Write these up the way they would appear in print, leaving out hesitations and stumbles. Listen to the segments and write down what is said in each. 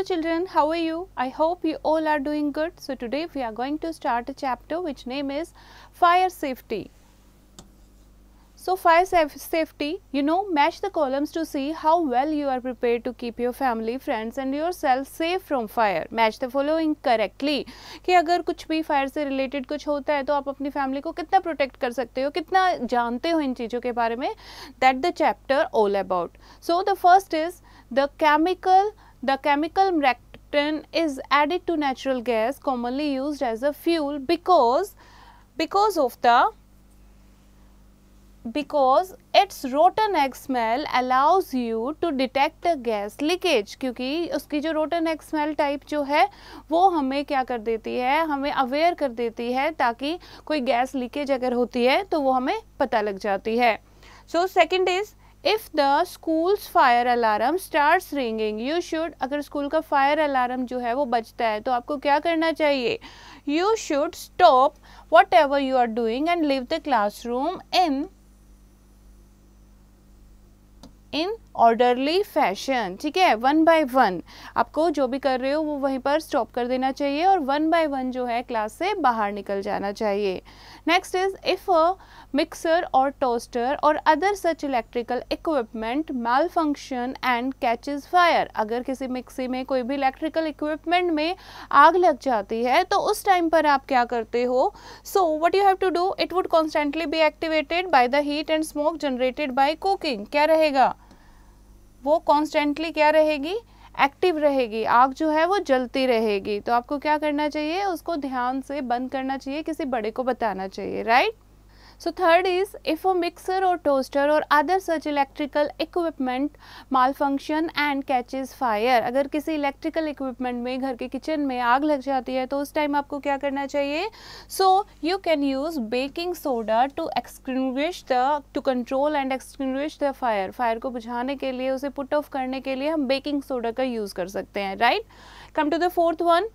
children, how are you? I hope you all are doing good. So today we are going to start a chapter which name is fire safety. So fire safety, match the columns to see how well you are prepared to keep your family, friends and yourself safe from fire. Match the following correctly. कि अगर कुछ भी fire से related कुछ होता है तो आप अपनी फैमिली को कितना प्रोटेक्ट कर सकते हो, कितना जानते हो इन चीज़ों के बारे में. That the chapter all about. So the first is the chemical mercaptan is added to natural gas commonly used as a fuel because its rotten egg smell allows you to detect a gas leakage. क्योंकि उसकी जो rotten egg smell type जो है वो हमें क्या कर देती है, हमें अवेयर कर देती है ताकि कोई गैस लीकेज अगर होती है तो वो हमें पता लग जाती है. So second is if the school's fire alarm starts ringing, you should, अगर स्कूल का फायर अलार्म जो है वो बजता है तो आपको क्या करना चाहिए? You should stop whatever you are doing and leave the classroom in orderly fashion. ठीक है, वन बाय वन आपको जो भी कर रहे हो वो वहीं पर स्टॉप कर देना चाहिए और वन बाय वन जो है क्लास से बाहर निकल जाना चाहिए. Next is if a mixer और टोस्टर और other such electrical equipment mall function and catches fire. अगर किसी मिक्सी में कोई भी इलेक्ट्रिकल इक्विपमेंट में आग लग जाती है तो उस टाइम पर आप क्या करते हो? So what you have to do, it would constantly be activated by the heat and smoke generated by cooking. क्या रहेगा? वो कॉन्स्टेंटली क्या रहेगी? एक्टिव रहेगी. आग जो है वो जलती रहेगी. तो आपको क्या करना चाहिए? उसको ध्यान से बंद करना चाहिए, किसी बड़े को बताना चाहिए. Right. So third is if a mixer or toaster or other such electrical equipment malfunction and catches fire. अगर किसी इलेक्ट्रिकल इक्विपमेंट में घर के किचन में आग लग जाती है तो उस टाइम आपको क्या करना चाहिए? So you can use baking soda to control and extinguish the fire. Fire को बुझाने के लिए, उसे पुट ऑफ करने के लिए हम बेकिंग सोडा का यूज़ कर सकते हैं. Right. Come to the fourth one.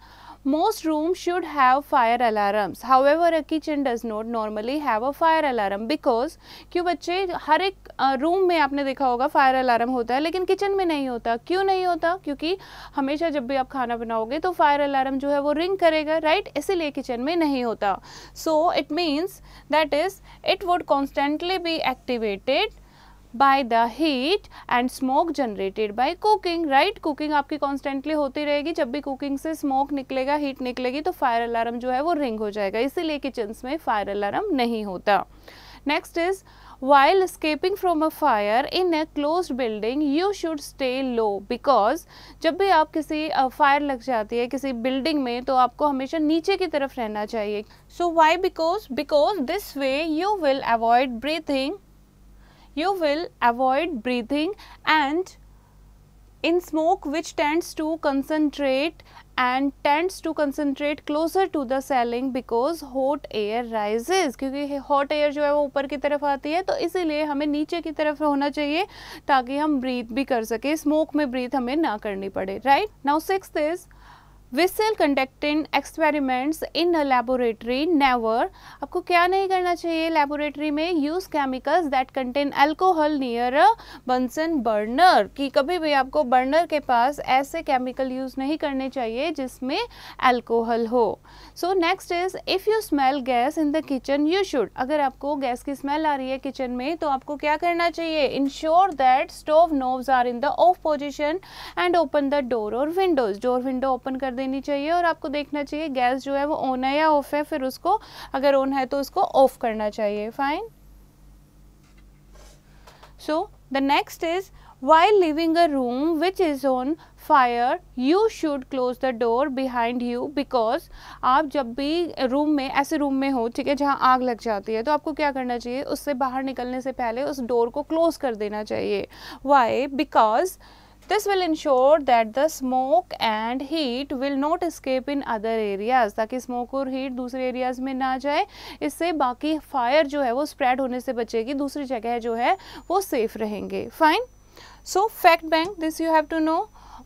Most rooms should have fire alarms. However, a kitchen does not normally have a fire alarm because क्यों बच्चे, हर एक रूम में आपने देखा होगा फायर अलार्म होता है लेकिन किचन में नहीं होता. क्यों नहीं होता? क्योंकि हमेशा जब भी आप खाना बनाओगे तो फायर अलार्म जो है वो रिंग करेगा. राइट. इसीलिए किचन में नहीं होता. So it means that is it would constantly be activated by the heat and smoke generated by cooking. right. Cooking आपकी कॉन्स्टेंटली होती रहेगी. जब भी कुकिंग से स्मोक निकलेगा, हीट निकलेगी तो फायर अलार्म जो है वो रिंग हो जाएगा. इसीलिए किचन्स में फायर अलार्म नहीं होता. Next is while escaping from a fire in a closed building you should stay low because जब भी आप किसी फायर लग जाती है किसी बिल्डिंग में तो आपको हमेशा नीचे की तरफ रहना चाहिए. so why? because this way you will avoid breathing and in smoke which tends to concentrate closer to the ceiling because hot air rises. क्योंकि hot air जो है वो ऊपर की तरफ आती है तो इसीलिए हमें नीचे की तरफ होना चाहिए ताकि हम ब्रीथ भी कर सके, स्मोक में ब्रीथ हमें ना करनी पड़े. Right. Now sixth is Whistle conducting experiments in a laboratory never. आपको क्या नहीं करना चाहिए लेबोरेटरी में? Use chemicals that contain alcohol near a Bunsen burner. कि कभी भी आपको बर्नर के पास ऐसे केमिकल यूज नहीं करने चाहिए जिसमें अल्कोहल हो. So next is if you smell gas in the kitchen you should. अगर आपको गैस की स्मेल आ रही है किचन में तो आपको क्या करना चाहिए? Ensure that stove knobs are in the off position and open the door और विंडोज. डोर विंडो ओपन कर देनी चाहिए और आपको देखना चाहिए गैस जो है वो ऑन है या ऑफ है. फिर उसको अगर ऑन है तो उसको ऑफ करना चाहिए. Fine. So the next is while leaving a room which is on fire you should close the door behind you because आप जब भी रूम में, ऐसे रूम में हो, ठीक है, जहाँ आग लग जाती है तो आपको क्या करना चाहिए? उससे बाहर निकलने से पहले उस डोर को क्लोज कर देना चाहिए. why? because this will ensure that the smoke and heat will not escape in other areas. ताकि स्मोक और हीट दूसरे एरियाज में ना जाए. इससे बाकी फायर जो है वो स्प्रेड होने से बचेगी, दूसरी जगह जो है वो सेफ रहेंगे. Fine. So fact bank, this you have to know.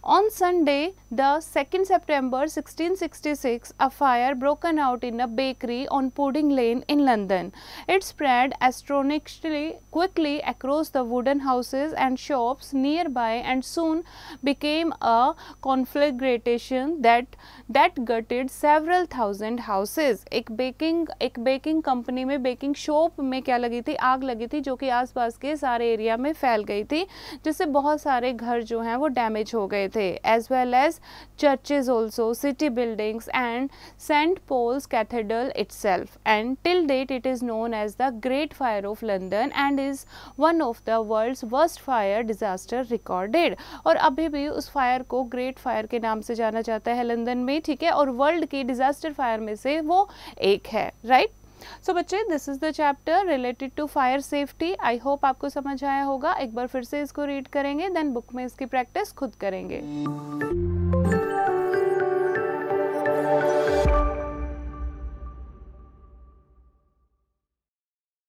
On Sunday, the 2nd September 1666, a fire broken out in a bakery on Pudding Lane in London. It spread astonishingly quickly across the wooden houses and shops nearby and soon became a conflagration that gutted several thousand houses. एक baking company में, baking shop में क्या लगी थी, आग लगी थी, जो कि आसपास के सारे एरिया में फैल गई थी, जिससे बहुत सारे घर जो हैं वो डैमेज हो गए थे. As well as churches also, city buildings and St. Paul's Cathedral itself. And till date it is known as the Great Fire of London and is one of the world's worst fire disaster recorded. और अभी भी उस fire को great fire के नाम से जाना जाता है लंदन में, ठीक है, और वर्ल्ड की डिजास्टर फायर में से वो एक है, राइट. सो बच्चे, this is the chapter related to fire safety. I hope आपको समझ आया होगा. एक बार फिर से इसको रीड करेंगे, देन बुक में इसकी प्रैक्टिस खुद करेंगे.